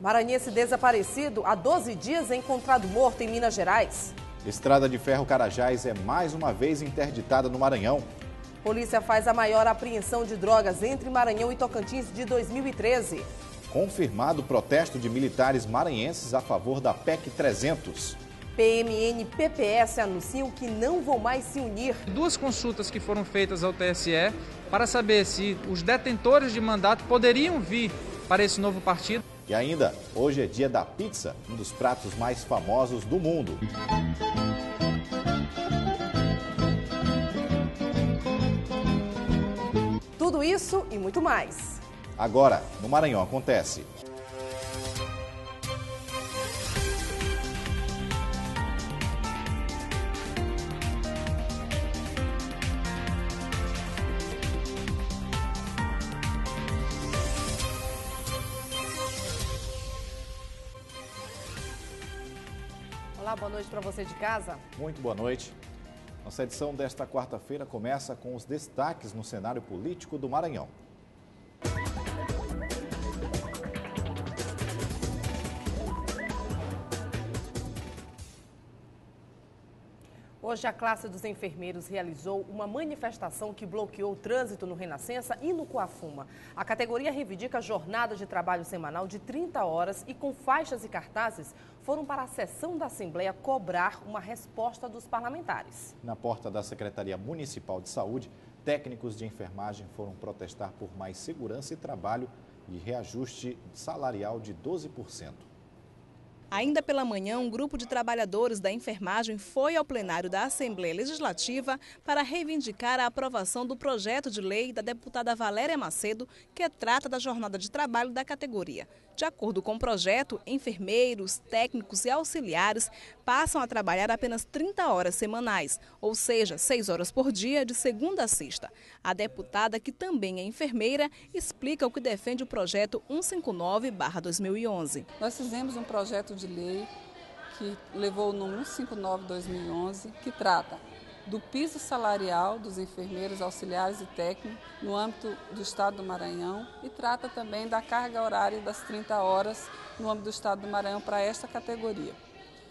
Maranhense desaparecido há 12 dias é encontrado morto em Minas Gerais. Estrada de Ferro Carajás é mais uma vez interditada no Maranhão. Polícia faz a maior apreensão de drogas entre Maranhão e Tocantins de 2013. Confirmado protesto de militares maranhenses a favor da PEC 300. PMN e PPS anunciam que não vão mais se unir. Duas consultas que foram feitas ao TSE para saber se os detentores de mandato poderiam vir para esse novo partido. E ainda, hoje é dia da pizza, um dos pratos mais famosos do mundo. Tudo isso e muito mais. Agora, no Maranhão acontece. Olá, boa noite para você de casa. Muito boa noite. Nossa edição desta quarta-feira começa com os destaques no cenário político do Maranhão. Hoje, a classe dos enfermeiros realizou uma manifestação que bloqueou o trânsito no Renascença e no Coafuma. A categoria reivindica a jornada de trabalho semanal de 30 horas e, com faixas e cartazes, foram para a sessão da Assembleia cobrar uma resposta dos parlamentares. Na porta da Secretaria Municipal de Saúde, técnicos de enfermagem foram protestar por mais segurança e trabalho e reajuste salarial de 12%. Ainda pela manhã, um grupo de trabalhadores da enfermagem foi ao plenário da Assembleia Legislativa para reivindicar a aprovação do projeto de lei da deputada Valéria Macedo, que trata da jornada de trabalho da categoria. De acordo com o projeto, enfermeiros, técnicos e auxiliares passam a trabalhar apenas 30 horas semanais, ou seja, 6 horas por dia, de segunda a sexta. A deputada, que também é enfermeira, explica o que defende o projeto 159/2011. Nós fizemos um projeto de lei que levou o número 159/2011, que trata do piso salarial dos enfermeiros, auxiliares e técnicos no âmbito do Estado do Maranhão e trata também da carga horária das 30 horas no âmbito do Estado do Maranhão para esta categoria.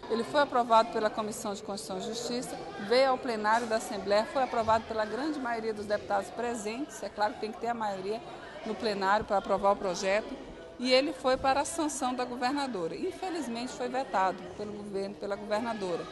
Ele foi aprovado pela Comissão de Constituição e Justiça, veio ao plenário da Assembleia, foi aprovado pela grande maioria dos deputados presentes, é claro que tem que ter a maioria no plenário para aprovar o projeto, e ele foi para a sanção da governadora. Infelizmente foi vetado pelo governo, pela governadora.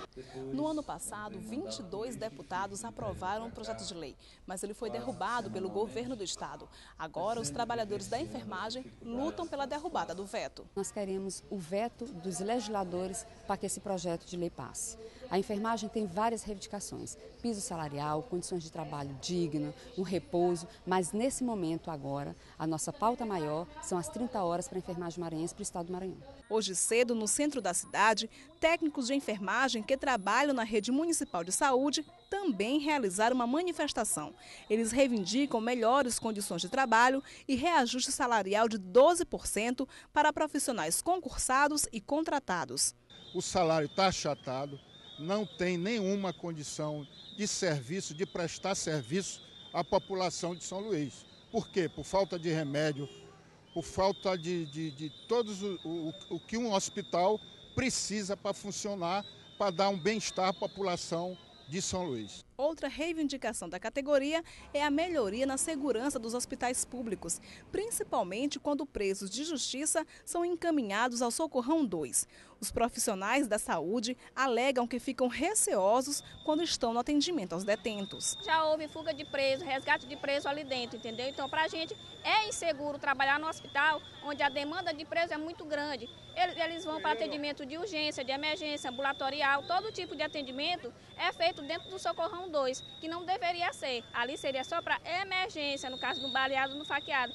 No ano passado, 22 deputados aprovaram o projeto de lei, mas ele foi derrubado pelo governo do estado. Agora, os trabalhadores da enfermagem lutam pela derrubada do veto. Nós queremos o veto dos legisladores para que esse projeto de lei passe. A enfermagem tem várias reivindicações, piso salarial, condições de trabalho dignas, um repouso, mas nesse momento agora, a nossa pauta maior são as 30 horas para a enfermagem maranhense para o estado do Maranhão. Hoje cedo, no centro da cidade, técnicos de enfermagem que trabalham na rede municipal de saúde também realizaram uma manifestação. Eles reivindicam melhores condições de trabalho e reajuste salarial de 12% para profissionais concursados e contratados. O salário está achatado, não tem nenhuma condição de serviço, de prestar serviço à população de São Luís. Por quê? Por falta de remédio, por falta de todos o que um hospital precisa para funcionar, para dar um bem-estar à população de São Luís. Outra reivindicação da categoria é a melhoria na segurança dos hospitais públicos, principalmente quando presos de justiça são encaminhados ao Socorrão 2. Os profissionais da saúde alegam que ficam receosos quando estão no atendimento aos detentos. Já houve fuga de preso, resgate de preso ali dentro, entendeu? Então, para a gente é inseguro trabalhar no hospital onde a demanda de preso é muito grande. Eles vão para atendimento de urgência, de emergência, ambulatorial, todo tipo de atendimento é feito dentro do Socorrão 2, que não deveria ser. Ali seria só para emergência, no caso do baleado, no faqueado.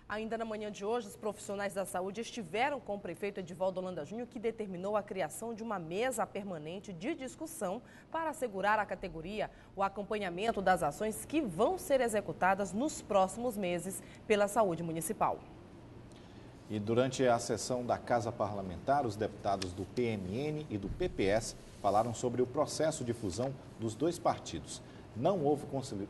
Ainda na manhã de hoje, os profissionais da saúde estiveram com o prefeito Edivaldo Holanda Júnior, que determinou a criação de uma mesa permanente de discussão para assegurar à categoria o acompanhamento das ações que vão ser executadas nos próximos meses pela saúde municipal. E durante a sessão da Casa Parlamentar, os deputados do PMN e do PPS falaram sobre o processo de fusão dos dois partidos. Não houve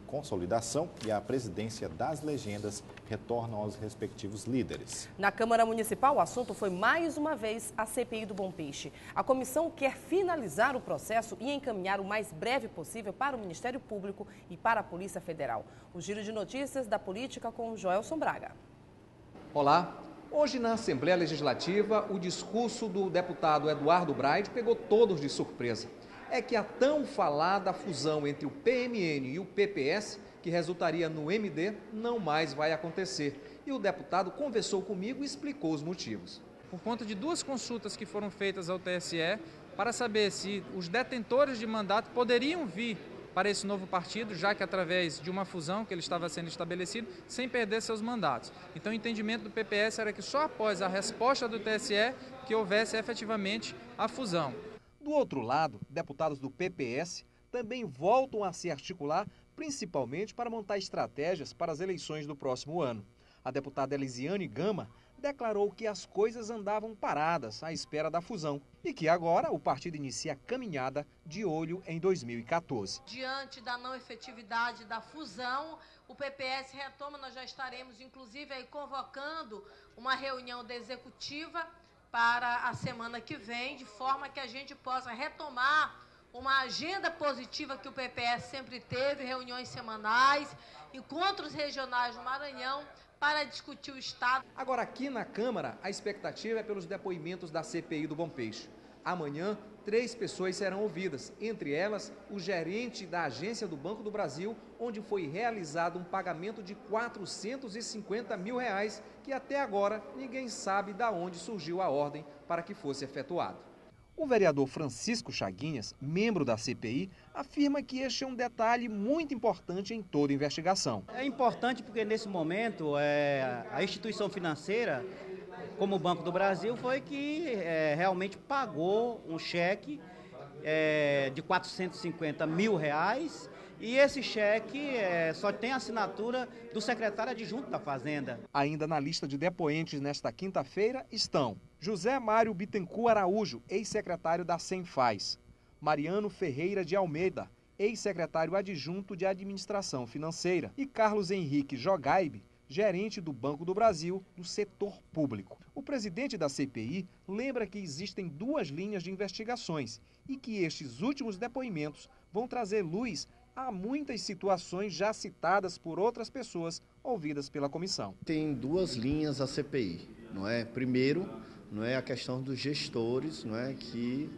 consolidação e a presidência das legendas retorna aos respectivos líderes. Na Câmara Municipal, o assunto foi mais uma vez a CPI do Bom Peixe. A comissão quer finalizar o processo e encaminhar o mais breve possível para o Ministério Público e para a Polícia Federal. O giro de notícias da política com o Joelson Braga. Olá. Hoje, na Assembleia Legislativa, o discurso do deputado Eduardo Braide pegou todos de surpresa. É que a tão falada fusão entre o PMN e o PPS, que resultaria no MD, não mais vai acontecer. E o deputado conversou comigo e explicou os motivos. Por conta de duas consultas que foram feitas ao TSE para saber se os detentores de mandato poderiam vir para esse novo partido, já que através de uma fusão que ele estava sendo estabelecido, sem perder seus mandatos. Então o entendimento do PPS era que só após a resposta do TSE que houvesse efetivamente a fusão. Do outro lado, deputados do PPS também voltam a se articular, principalmente para montar estratégias para as eleições do próximo ano. A deputada Elisiane Gama declarou que as coisas andavam paradas à espera da fusão e que agora o partido inicia a caminhada de olho em 2014. Diante da não efetividade da fusão, o PPS retoma, nós já estaremos inclusive aí convocando uma reunião da executiva para a semana que vem, de forma que a gente possa retomar uma agenda positiva que o PPS sempre teve, reuniões semanais, encontros regionais no Maranhão, para discutir o Estado. Agora, aqui na Câmara, a expectativa é pelos depoimentos da CPI do Bom Peixe. Amanhã, 3 pessoas serão ouvidas, entre elas o gerente da agência do Banco do Brasil, onde foi realizado um pagamento de R$450 mil, que até agora ninguém sabe de onde surgiu a ordem para que fosse efetuado. O vereador Francisco Chaguinhas, membro da CPI, afirma que este é um detalhe muito importante em toda investigação. É importante porque nesse momento a instituição financeira, como o Banco do Brasil, foi que realmente pagou um cheque de R$450 mil, e esse cheque só tem a assinatura do secretário adjunto da Fazenda. Ainda na lista de depoentes nesta quinta-feira estão José Mário Bittencourt Araújo, ex-secretário da Cenfaz, Mariano Ferreira de Almeida, ex-secretário adjunto de Administração Financeira, e Carlos Henrique Jogaibe, gerente do Banco do Brasil do setor público. O presidente da CPI lembra que existem 2 linhas de investigações e que estes últimos depoimentos vão trazer luz a muitas situações já citadas por outras pessoas ouvidas pela comissão. Tem 2 linhas a CPI, não é? Primeiro, não é a questão dos gestores, não é, que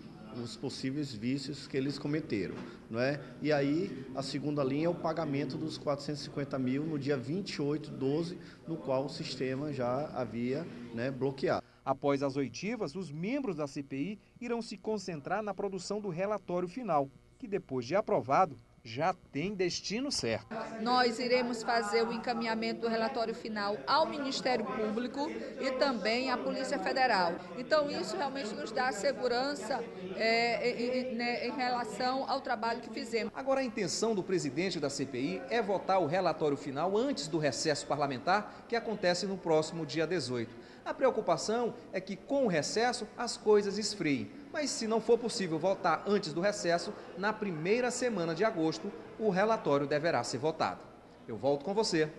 os possíveis vícios que eles cometeram, não é? E aí a segunda linha é o pagamento dos 450 mil no dia 28/12, no qual o sistema já havia, né, bloqueado. Após as oitivas, os membros da CPI irão se concentrar na produção do relatório final, que depois de aprovado, já tem destino certo. Nós iremos fazer o encaminhamento do relatório final ao Ministério Público e também à Polícia Federal. Então, isso realmente nos dá segurança em relação ao trabalho que fizemos. Agora, a intenção do presidente da CPI é votar o relatório final antes do recesso parlamentar, que acontece no próximo dia 18. A preocupação é que, com o recesso, as coisas esfriem. Mas, se não for possível votar antes do recesso, na primeira semana de agosto, o relatório deverá ser votado. Eu volto com você.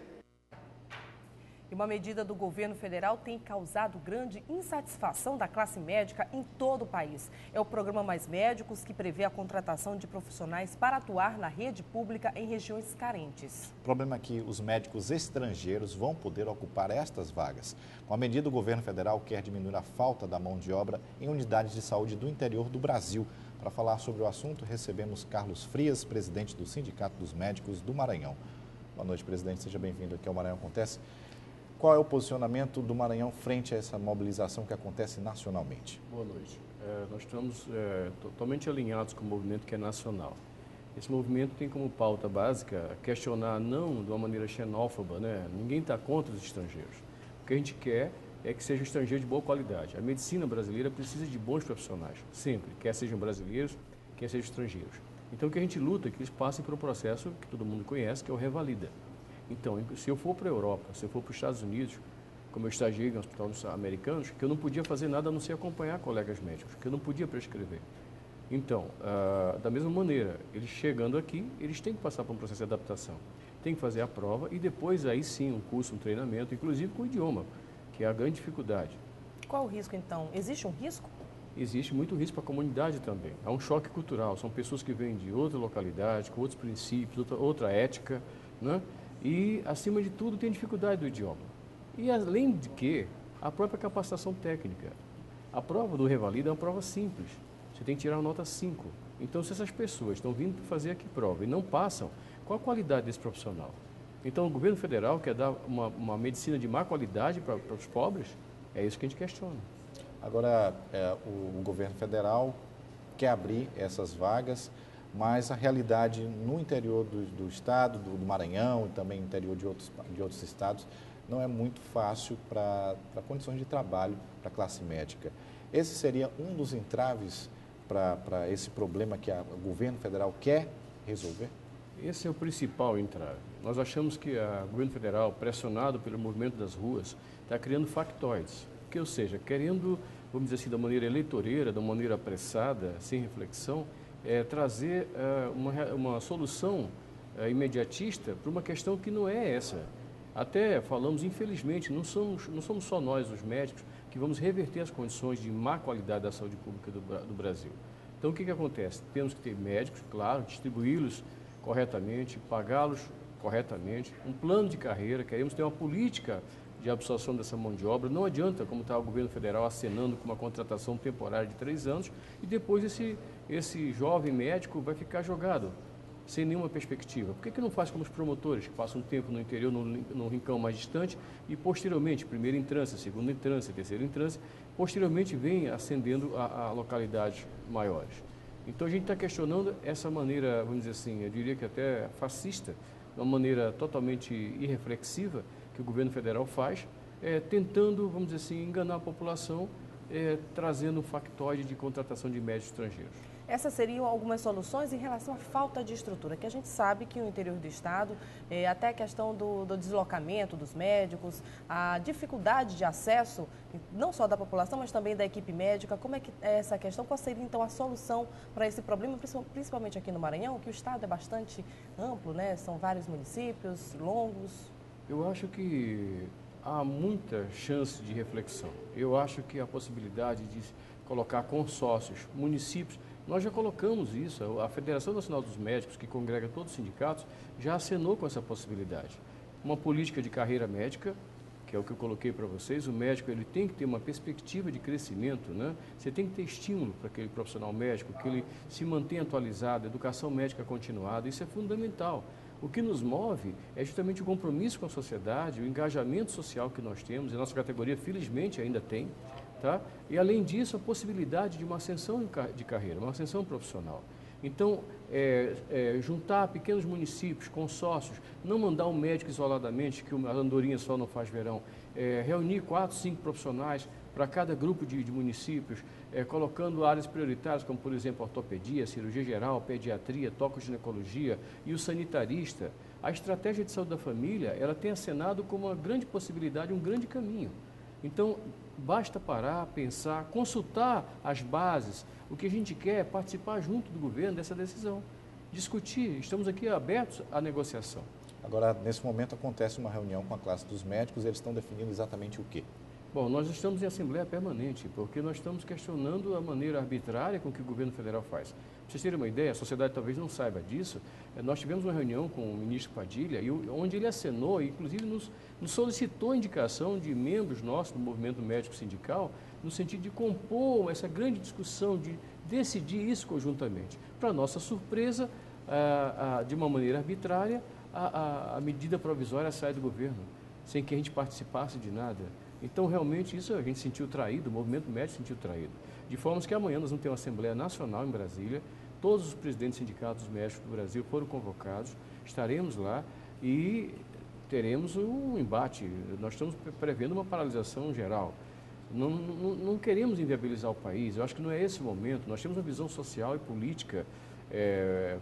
E uma medida do governo federal tem causado grande insatisfação da classe médica em todo o país. É o programa Mais Médicos, que prevê a contratação de profissionais para atuar na rede pública em regiões carentes. O problema é que os médicos estrangeiros vão poder ocupar estas vagas. Com a medida, o governo federal quer diminuir a falta da mão de obra em unidades de saúde do interior do Brasil. Para falar sobre o assunto, recebemos Carlos Frias, presidente do Sindicato dos Médicos do Maranhão. Boa noite, presidente. Seja bem-vindo aqui ao Maranhão Acontece. Qual é o posicionamento do Maranhão frente a essa mobilização que acontece nacionalmente? Boa noite. Nós estamos totalmente alinhados com o movimento que é nacional. Esse movimento tem como pauta básica questionar, não de uma maneira xenófoba, né? Ninguém está contra os estrangeiros. O que a gente quer é que sejam estrangeiros de boa qualidade. A medicina brasileira precisa de bons profissionais, sempre, quer sejam brasileiros, quer sejam estrangeiros. Então, o que a gente luta é que eles passem por um processo que todo mundo conhece, que é o Revalida. Então, se eu for para a Europa, se eu for para os Estados Unidos, como eu estagiei em hospitais americanos, que eu não podia fazer nada a não ser acompanhar colegas médicos, que eu não podia prescrever. Então, da mesma maneira, eles chegando aqui, eles têm que passar por um processo de adaptação. Tem que fazer a prova e depois aí sim um curso, um treinamento, inclusive com o idioma, que é a grande dificuldade. Qual o risco então? Existe um risco? Existe muito risco para a comunidade também. Há um choque cultural, são pessoas que vêm de outra localidade, com outros princípios, outra ética, né? E, acima de tudo, tem dificuldade do idioma. E, além de que, a própria capacitação técnica. A prova do Revalida é uma prova simples. Você tem que tirar uma nota 5. Então, se essas pessoas estão vindo fazer aqui prova e não passam, qual a qualidade desse profissional? Então, o governo federal quer dar uma medicina de má qualidade para os pobres? É isso que a gente questiona. Agora, o governo federal quer abrir essas vagas, mas a realidade no interior do estado, do Maranhão e também no interior de outros estados, não é muito fácil para condições de trabalho para a classe médica. Esse seria um dos entraves para esse problema que o governo federal quer resolver? Esse é o principal entrave. Nós achamos que o governo federal, pressionado pelo movimento das ruas, está criando factoides, que, ou seja, querendo, vamos dizer assim, da maneira eleitoreira, da maneira apressada, sem reflexão, trazer uma solução imediatista para uma questão que não é essa. Até falamos, infelizmente, não somos só nós, os médicos, que vamos reverter as condições de má qualidade da saúde pública do Brasil. Então, o que acontece? Temos que ter médicos, claro, distribuí-los corretamente, pagá-los corretamente, um plano de carreira, queremos ter uma política de absorção dessa mão de obra. Não adianta, como está o governo federal acenando com uma contratação temporária de 3 anos e depois esse jovem médico vai ficar jogado, sem nenhuma perspectiva. Por que não faz como os promotores, que passam um tempo no interior, num rincão mais distante, e posteriormente, primeira entrância, segunda entrância, terceira entrância, posteriormente vem ascendendo a localidades maiores. Então a gente está questionando essa maneira, vamos dizer assim, eu diria que até fascista, de uma maneira totalmente irreflexiva, que o governo federal faz, tentando, vamos dizer assim, enganar a população, trazendo um factoide de contratação de médicos estrangeiros. Essas seriam algumas soluções em relação à falta de estrutura, que a gente sabe que no interior do estado, até a questão do deslocamento dos médicos, a dificuldade de acesso, não só da população, mas também da equipe médica. Como é que é essa questão? Qual seria, então, a solução para esse problema, principalmente aqui no Maranhão, que o estado é bastante amplo, né? São vários municípios, longos. Eu acho que há muita chance de reflexão. Eu acho que a possibilidade de colocar consórcios, municípios, nós já colocamos isso, a Federação Nacional dos Médicos, que congrega todos os sindicatos, já acenou com essa possibilidade. Uma política de carreira médica, que é o que eu coloquei para vocês, o médico ele tem que ter uma perspectiva de crescimento, né? Você tem que ter estímulo para aquele profissional médico, que ele se mantenha atualizado, educação médica continuada, isso é fundamental. O que nos move é justamente o compromisso com a sociedade, o engajamento social que nós temos, e a nossa categoria, felizmente, ainda tem. Tá? E, além disso, a possibilidade de uma ascensão de carreira, uma ascensão profissional. Então, juntar pequenos municípios, consórcios, não mandar um médico isoladamente, que a andorinha só não faz verão, reunir 4, 5 profissionais para cada grupo de municípios, colocando áreas prioritárias, como, por exemplo, ortopedia, cirurgia geral, pediatria, toco-ginecologia e o sanitarista. A estratégia de saúde da família, ela tem acenado como uma grande possibilidade, um grande caminho. Então, basta parar, pensar, consultar as bases. O que a gente quer é participar junto do governo dessa decisão. Discutir, estamos aqui abertos à negociação. Agora, nesse momento, acontece uma reunião com a classe dos médicos, eles estão definindo exatamente o quê? Bom, nós estamos em assembleia permanente, porque nós estamos questionando a maneira arbitrária com que o governo federal faz. Para vocês terem uma ideia, a sociedade talvez não saiba disso, nós tivemos uma reunião com o ministro Padilha, onde ele acenou, e inclusive nos solicitou a indicação de membros nossos do movimento médico sindical, no sentido de compor essa grande discussão, de decidir isso conjuntamente. Para nossa surpresa, de uma maneira arbitrária, a medida provisória sai do governo, sem que a gente participasse de nada. Então, realmente, isso a gente sentiu traído, o movimento médico sentiu traído. De forma que amanhã nós vamos ter uma Assembleia Nacional em Brasília, todos os presidentes sindicatos médicos do Brasil foram convocados, estaremos lá e teremos um embate. Nós estamos prevendo uma paralisação geral. Não queremos inviabilizar o país, eu acho que não é esse o momento. Nós temos uma visão social e política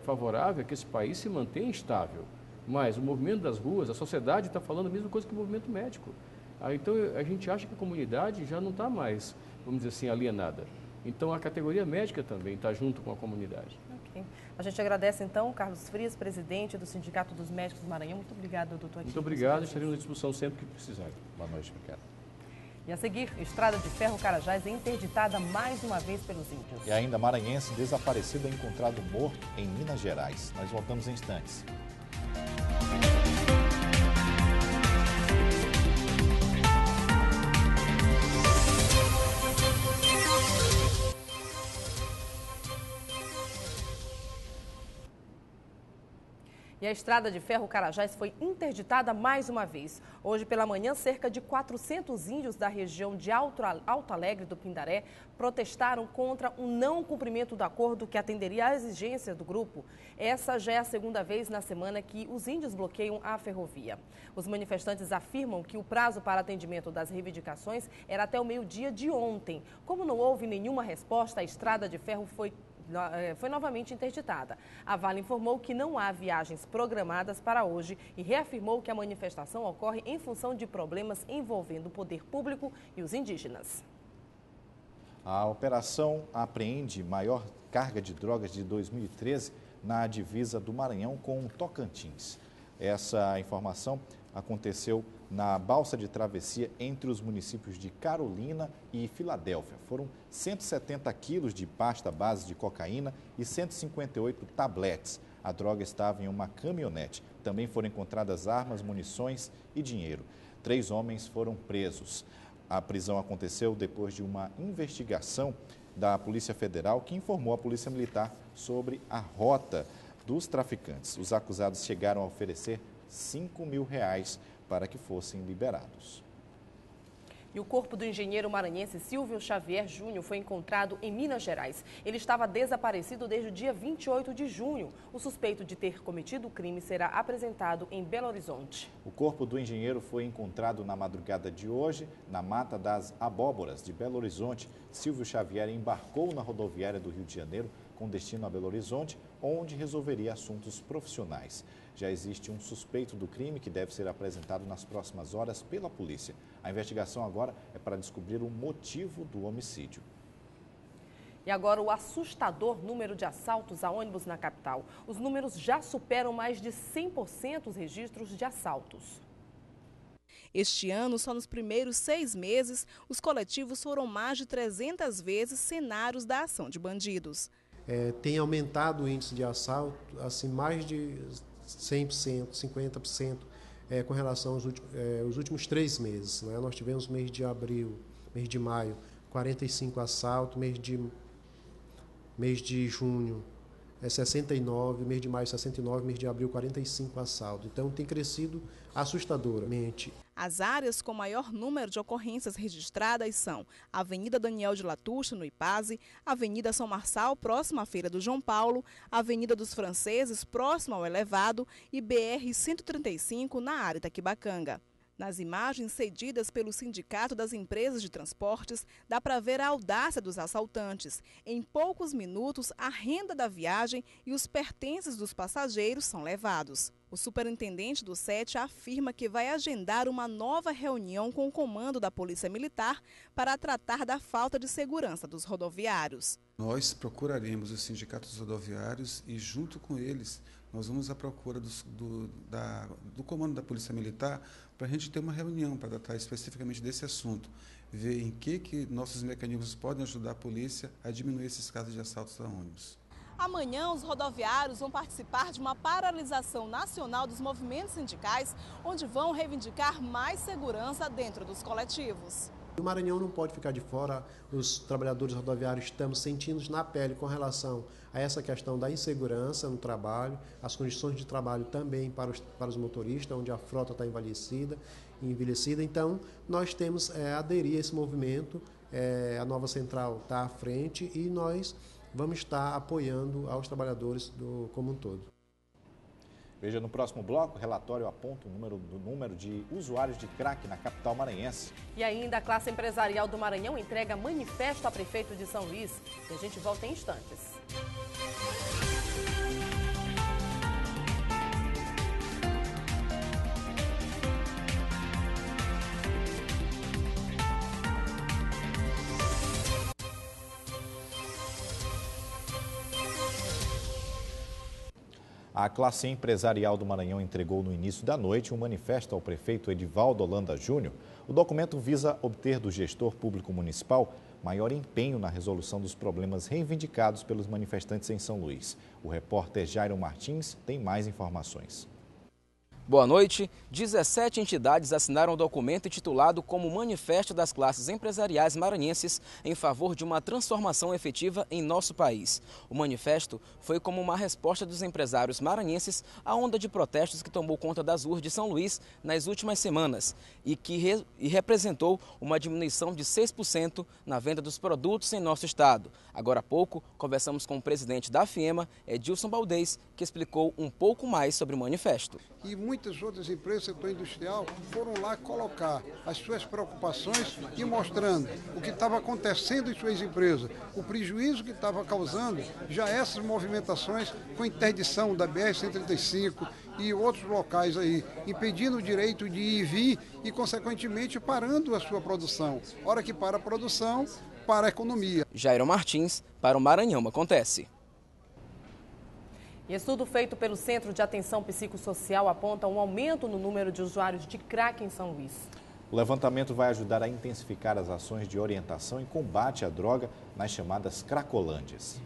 favorável a que esse país se mantenha estável. Mas o movimento das ruas, a sociedade está falando a mesma coisa que o movimento médico. Então, a gente acha que a comunidade já não está mais, vamos dizer assim, alienada. Então, a categoria médica também está junto com a comunidade. Okay. A gente agradece, então, Carlos Frias, presidente do Sindicato dos Médicos do Maranhão. Muito obrigado, doutor. Muito obrigado, estaremos à disposição sempre que precisar. Boa noite, obrigado. E a seguir, Estrada de Ferro Carajás é interditada mais uma vez pelos índios. E ainda maranhense desaparecido é encontrado morto em Minas Gerais. Nós voltamos em instantes. E a Estrada de Ferro Carajás foi interditada mais uma vez. Hoje pela manhã, cerca de 400 índios da região de Alto Alegre do Pindaré protestaram contra o não cumprimento do acordo que atenderia à exigência do grupo. Essa já é a segunda vez na semana que os índios bloqueiam a ferrovia. Os manifestantes afirmam que o prazo para atendimento das reivindicações era até o meio-dia de ontem. Como não houve nenhuma resposta, a Estrada de Ferro foi novamente interditada. A Vale informou que não há viagens programadas para hoje e reafirmou que a manifestação ocorre em função de problemas envolvendo o poder público e os indígenas. A operação apreende maior carga de drogas de 2013 na divisa do Maranhão com o Tocantins. Essa informação aconteceu na balsa de travessia entre os municípios de Carolina e Filadélfia. Foram 170 quilos de pasta base de cocaína e 158 tabletes. A droga estava em uma caminhonete. Também foram encontradas armas, munições e dinheiro. 3 homens foram presos. A prisão aconteceu depois de uma investigação da Polícia Federal que informou a Polícia Militar sobre a rota dos traficantes. Os acusados chegaram a oferecer R$5 mil para que fossem liberados. E o corpo do engenheiro maranhense Silvio Xavier Júnior foi encontrado em Minas Gerais. Ele estava desaparecido desde o dia 28 de junho. O suspeito de ter cometido o crime será apresentado em Belo Horizonte. O corpo do engenheiro foi encontrado na madrugada de hoje, na Mata das Abóboras de Belo Horizonte. Silvio Xavier embarcou na rodoviária do Rio de Janeiro com destino a Belo Horizonte, onde resolveria assuntos profissionais. Já existe um suspeito do crime que deve ser apresentado nas próximas horas pela polícia. A investigação agora é para descobrir o motivo do homicídio. E agora o assustador número de assaltos a ônibus na capital. Os números já superam mais de 100% os registros de assaltos. Este ano, só nos primeiros 6 meses, os coletivos foram mais de 300 vezes cenários da ação de bandidos. Tem aumentado o índice de assalto, assim, mais de 100%, 50% com relação aos últimos 3 meses. Né? Nós tivemos mês de abril, mês de maio, 45 assaltos, mês de junho 69, mês de maio 69, mês de abril 45 assaltos. Então tem crescido assustadoramente. As áreas com maior número de ocorrências registradas são a Avenida Daniel de Latouche, no Ipase, Avenida São Marçal, próxima à Feira do João Paulo, Avenida dos Franceses, próximo ao Elevado e BR-135, na área Itaquibacanga. Nas imagens cedidas pelo Sindicato das Empresas de Transportes, dá para ver a audácia dos assaltantes. Em poucos minutos, a renda da viagem e os pertences dos passageiros são levados. O superintendente do SET afirma que vai agendar uma nova reunião com o comando da Polícia Militar para tratar da falta de segurança dos rodoviários. Nós procuraremos os sindicatos rodoviários e, junto com eles, nós vamos à procura do comando da Polícia Militar para a gente ter uma reunião para tratar especificamente desse assunto, ver em que nossos mecanismos podem ajudar a polícia a diminuir esses casos de assaltos a ônibus. Amanhã, os rodoviários vão participar de uma paralisação nacional dos movimentos sindicais, onde vão reivindicar mais segurança dentro dos coletivos. O Maranhão não pode ficar de fora, os trabalhadores rodoviários estamos sentindo na pele com relação a essa questão da insegurança no trabalho, as condições de trabalho também para os motoristas, onde a frota está envelhecida. Então, nós temos aderir a esse movimento, a nova central está à frente e nós vamos estar apoiando aos trabalhadores como um todo. Veja no próximo bloco, o relatório aponta o número de usuários de crack na capital maranhense. E ainda a classe empresarial do Maranhão entrega manifesto a prefeito de São Luís. E a gente volta em instantes. A classe empresarial do Maranhão entregou no início da noite um manifesto ao prefeito Edivaldo Holanda Júnior. O documento visa obter do gestor público municipal maior empenho na resolução dos problemas reivindicados pelos manifestantes em São Luís. O repórter Jairo Martins tem mais informações. Boa noite. 17 entidades assinaram o documento intitulado como Manifesto das Classes Empresariais Maranhenses em favor de uma transformação efetiva em nosso país. O manifesto foi como uma resposta dos empresários maranhenses à onda de protestos que tomou conta das ruas de São Luís nas últimas semanas e que representou uma diminuição de 6% na venda dos produtos em nosso estado. Agora há pouco, conversamos com o presidente da FIEMA, Edilson Baldez, que explicou um pouco mais sobre o manifesto. E muitas outras empresas do setor industrial foram lá colocar as suas preocupações e mostrando o que estava acontecendo em suas empresas, o prejuízo que estava causando já essas movimentações com interdição da BR-135 e outros locais aí, impedindo o direito de ir e vir e, consequentemente, parando a sua produção. Hora que para a produção, para a economia. Jairo Martins, para o Maranhão Acontece. E estudo feito pelo Centro de Atenção Psicossocial aponta um aumento no número de usuários de crack em São Luís. O levantamento vai ajudar a intensificar as ações de orientação e combate à droga nas chamadas cracolândias.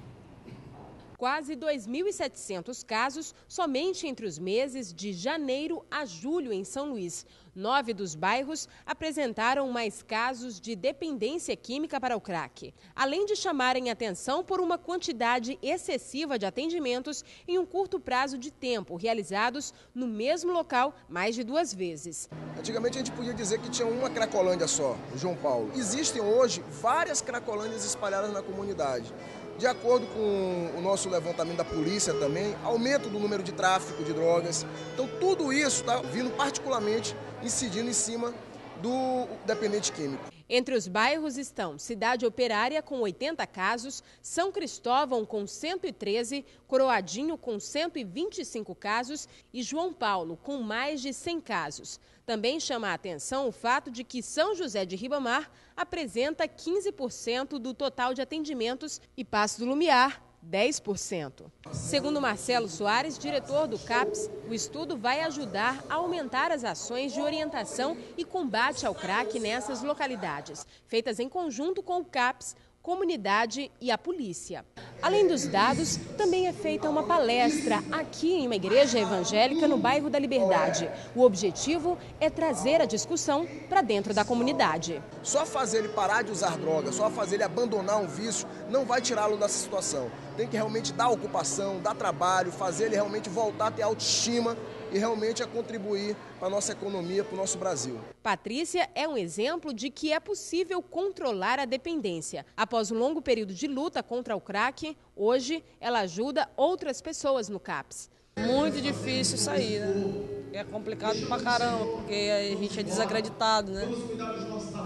Quase 2.700 casos somente entre os meses de janeiro a julho em São Luís. 9 dos bairros apresentaram mais casos de dependência química para o crack, além de chamarem atenção por uma quantidade excessiva de atendimentos em um curto prazo de tempo, realizados no mesmo local mais de 2 vezes. Antigamente a gente podia dizer que tinha uma cracolândia só, o João Paulo. Existem hoje várias cracolândias espalhadas na comunidade. De acordo com o nosso levantamento da polícia também, aumento do número de tráfico de drogas. Então tudo isso está vindo particularmente incidindo em cima do dependente químico. Entre os bairros estão Cidade Operária com 80 casos, São Cristóvão com 113, Coroadinho com 125 casos e João Paulo com mais de 100 casos. Também chama a atenção o fato de que São José de Ribamar apresenta 15% do total de atendimentos e Passo do Lumiar 10%. Segundo Marcelo Soares, diretor do CAPS, o estudo vai ajudar a aumentar as ações de orientação e combate ao crack nessas localidades, feitas em conjunto com o CAPS, comunidade e a polícia. Além dos dados, também é feita uma palestra aqui em uma igreja evangélica no bairro da Liberdade. O objetivo é trazer a discussão para dentro da comunidade. Só fazer ele parar de usar droga, só fazer ele abandonar um vício, não vai tirá-lo dessa situação. Tem que realmente dar ocupação, dar trabalho, fazer ele realmente voltar a ter autoestima e realmente a contribuir para a nossa economia, para o nosso Brasil. Patrícia é um exemplo de que é possível controlar a dependência. Após um longo período de luta contra o crack, hoje ela ajuda outras pessoas no CAPS. Muito difícil sair, né? É complicado pra caramba, porque a gente é desacreditado, né?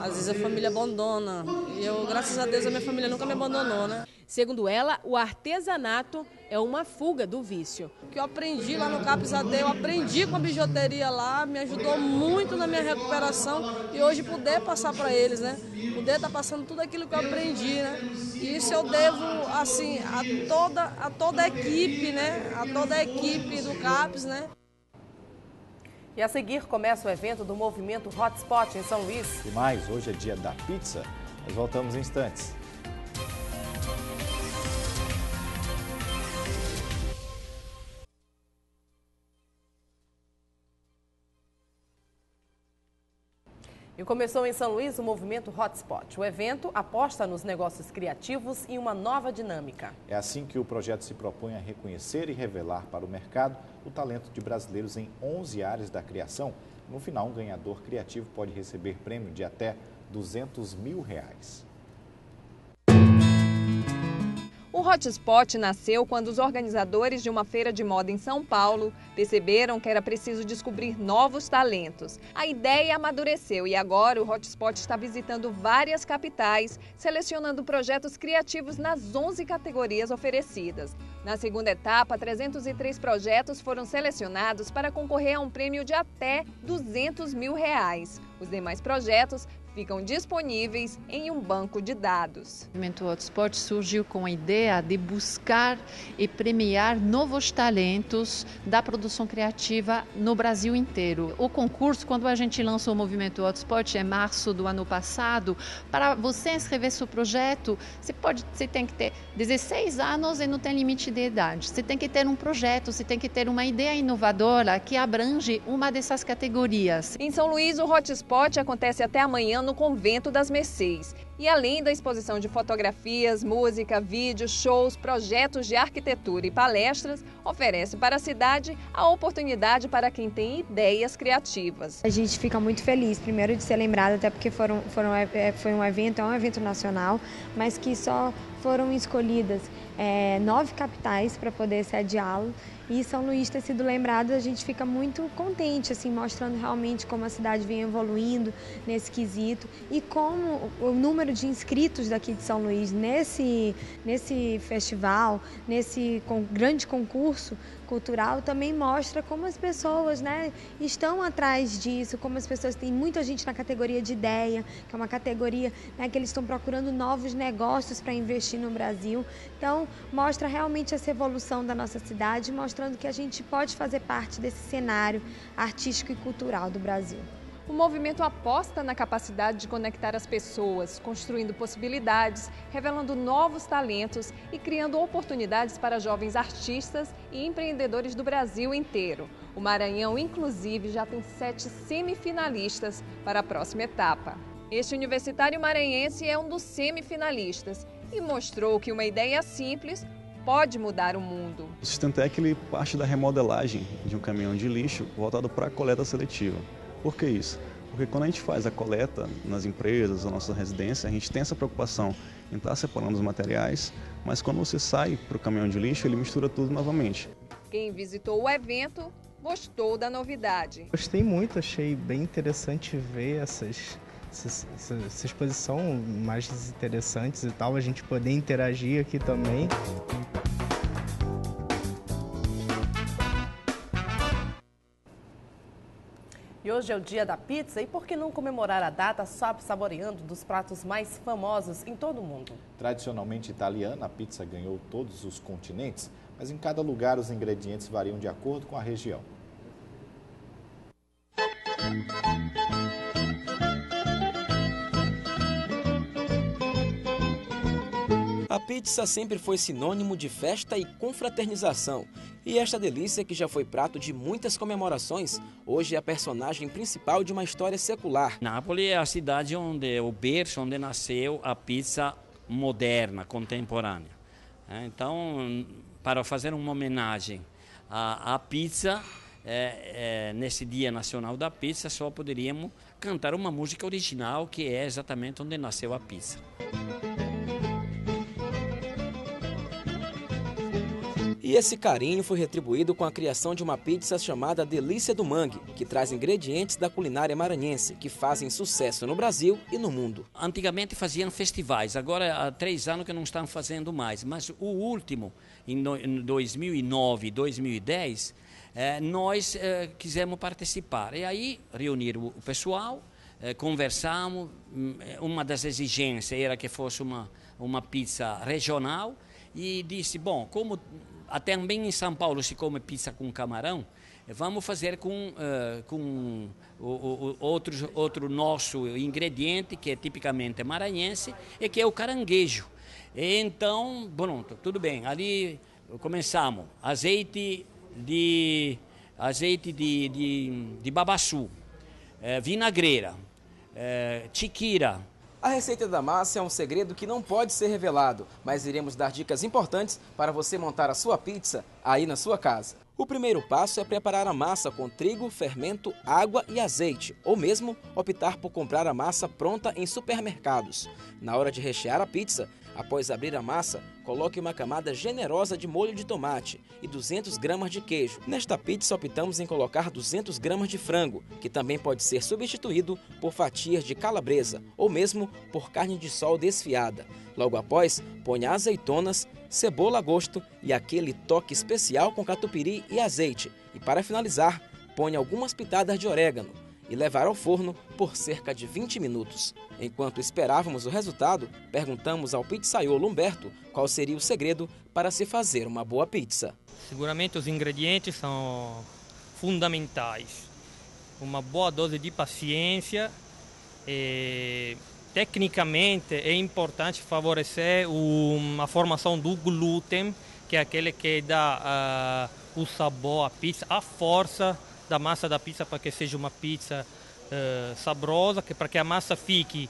Às vezes a família abandona. E eu, graças a Deus, a minha família nunca me abandonou, né? Segundo ela, o artesanato é uma fuga do vício. O que eu aprendi lá no CAPS AD, eu aprendi com a bijuteria lá, me ajudou muito na minha recuperação e hoje poder passar para eles, né? Poder estar passando tudo aquilo que eu aprendi, né? E isso eu devo, assim, a toda a equipe, né? A toda a equipe do CAPS, né? E a seguir começa o evento do movimento Hotspot em São Luís. E mais, hoje é dia da pizza. Nós voltamos em instantes. E começou em São Luís o movimento Hotspot. O evento aposta nos negócios criativos e uma nova dinâmica. É assim que o projeto se propõe a reconhecer e revelar para o mercado o talento de brasileiros em 11 áreas da criação. No final, um ganhador criativo pode receber prêmio de até R$200 mil. O Hotspot nasceu quando os organizadores de uma feira de moda em São Paulo perceberam que era preciso descobrir novos talentos. A ideia amadureceu e agora o Hotspot está visitando várias capitais, selecionando projetos criativos nas 11 categorias oferecidas. Na segunda etapa, 303 projetos foram selecionados para concorrer a um prêmio de até R$200 mil. Os demais projetos ficam disponíveis em um banco de dados. O movimento Hotspot surgiu com a ideia de buscar e premiar novos talentos da produção criativa no Brasil inteiro. O concurso, quando a gente lançou o movimento Hotspot em março do ano passado, para você inscrever seu projeto, você tem que ter 16 anos e não tem limite de idade. Você tem que ter um projeto, você tem que ter uma ideia inovadora que abrange uma dessas categorias. Em São Luís, o Hotspot acontece até amanhã no Convento das Mercês. E além da exposição de fotografias, música, vídeos, shows, projetos de arquitetura e palestras, oferece para a cidade a oportunidade para quem tem ideias criativas. A gente fica muito feliz, primeiro, de ser lembrado, até porque foi um evento nacional, mas que só foram escolhidas 9 capitais para poder sediá-lo. E São Luís ter sido lembrado, a gente fica muito contente, assim, mostrando realmente como a cidade vem evoluindo nesse quesito e como o número de inscritos daqui de São Luís nesse festival, nesse grande concurso cultural, também mostra como as pessoas, né, estão atrás disso, como as pessoas, tem muita gente na categoria de ideia, que é uma categoria, né, que eles estão procurando novos negócios para investir no Brasil. Então, mostra realmente essa evolução da nossa cidade, mostrando que a gente pode fazer parte desse cenário artístico e cultural do Brasil. O movimento aposta na capacidade de conectar as pessoas, construindo possibilidades, revelando novos talentos e criando oportunidades para jovens artistas e empreendedores do Brasil inteiro. O Maranhão, inclusive, já tem 7 semifinalistas para a próxima etapa. Este universitário maranhense é um dos semifinalistas e mostrou que uma ideia simples pode mudar o mundo. O Sistemtec ele parte da remodelagem de um caminhão de lixo voltado para a coleta seletiva. Por que isso? Porque quando a gente faz a coleta nas empresas, nas nossas residências, a gente tem essa preocupação em estar separando os materiais, mas quando você sai para o caminhão de lixo, ele mistura tudo novamente. Quem visitou o evento gostou da novidade. Gostei muito, achei bem interessante ver essa exposição, mais interessantes e tal, a gente poder interagir aqui também. E hoje é o dia da pizza, e por que não comemorar a data saboreando dos pratos mais famosos em todo o mundo? Tradicionalmente italiana, a pizza ganhou todos os continentes, mas em cada lugar os ingredientes variam de acordo com a região. A pizza sempre foi sinônimo de festa e confraternização. E esta delícia, que já foi prato de muitas comemorações, hoje é a personagem principal de uma história secular. Nápoles é a cidade o berço onde nasceu a pizza moderna, contemporânea. Então, para fazer uma homenagem à pizza, nesse Dia Nacional da Pizza, só poderíamos cantar uma música original, que é exatamente onde nasceu a pizza. E esse carinho foi retribuído com a criação de uma pizza chamada Delícia do Mangue, que traz ingredientes da culinária maranhense, que fazem sucesso no Brasil e no mundo. Antigamente faziam festivais, agora há 3 anos que não estão fazendo mais, mas o último, em 2009 e 2010, nós quisemos participar. E aí reunir o pessoal, conversamos, uma das exigências era que fosse uma pizza regional, e disse, bom, como também em São Paulo se come pizza com camarão, vamos fazer com outro nosso ingrediente, que é tipicamente maranhense, e que é o caranguejo. E então, pronto, tudo bem. Ali começamos. Azeite de babaçu, vinagreira, tiquira. A receita da massa é um segredo que não pode ser revelado, mas iremos dar dicas importantes para você montar a sua pizza aí na sua casa. O primeiro passo é preparar a massa com trigo, fermento, água e azeite, ou mesmo optar por comprar a massa pronta em supermercados. Na hora de rechear a pizza, após abrir a massa, coloque uma camada generosa de molho de tomate e 200 gramas de queijo. Nesta pizza optamos em colocar 200 gramas de frango, que também pode ser substituído por fatias de calabresa ou mesmo por carne de sol desfiada. Logo após, ponha azeitonas, cebola a gosto e aquele toque especial com catupiry e azeite. E para finalizar, ponha algumas pitadas de orégano. e levar ao forno por cerca de 20 minutos. Enquanto esperávamos o resultado, perguntamos ao pizzaiolo Humberto qual seria o segredo para se fazer uma boa pizza. Seguramente os ingredientes são fundamentais. Uma boa dose de paciência. Tecnicamente é importante favorecer a formação do glúten, que é aquele que dá o sabor à pizza, a força da massa da pizza para que seja uma pizza saborosa, para que a massa fique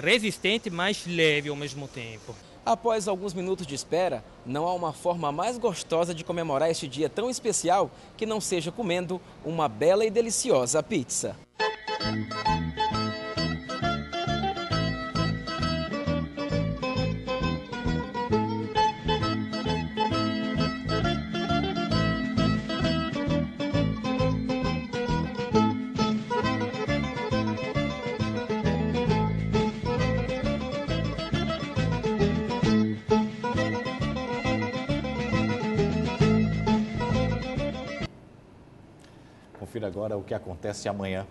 resistente, mas leve ao mesmo tempo. Após alguns minutos de espera, não há uma forma mais gostosa de comemorar este dia tão especial que não seja comendo uma bela e deliciosa pizza. Confira agora o que acontece amanhã.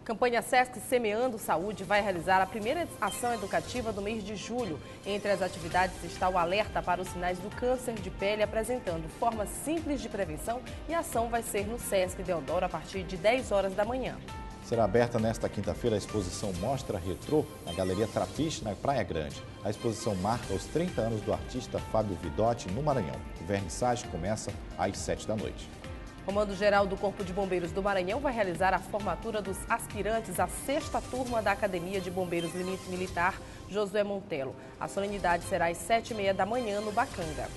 Campanha Sesc Semeando Saúde vai realizar a primeira ação educativa do mês de julho. Entre as atividades está o alerta para os sinais do câncer de pele, apresentando formas simples de prevenção, e a ação vai ser no Sesc Deodoro a partir de 10 horas da manhã. Será aberta nesta quinta-feira a exposição Mostra Retrô na Galeria Trapiche, na Praia Grande. A exposição marca os 30 anos do artista Fábio Vidotti no Maranhão. O vernissage começa às 7 da noite. O Comando-Geral do Corpo de Bombeiros do Maranhão vai realizar a formatura dos aspirantes à 6ª turma da Academia de Bombeiros Militar Josué Montelo. A solenidade será às 7h30 da manhã no Bacanga.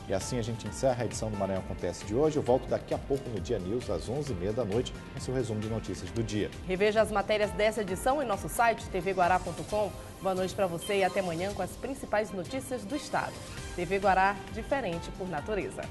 E assim a gente encerra a edição do Maranhão Acontece de hoje. Eu volto daqui a pouco no Dia News, às 11h30 da noite, com seu resumo de notícias do dia. Reveja as matérias dessa edição em nosso site, tvguará.com. Boa noite para você e até amanhã com as principais notícias do estado. TV Guará, diferente por natureza.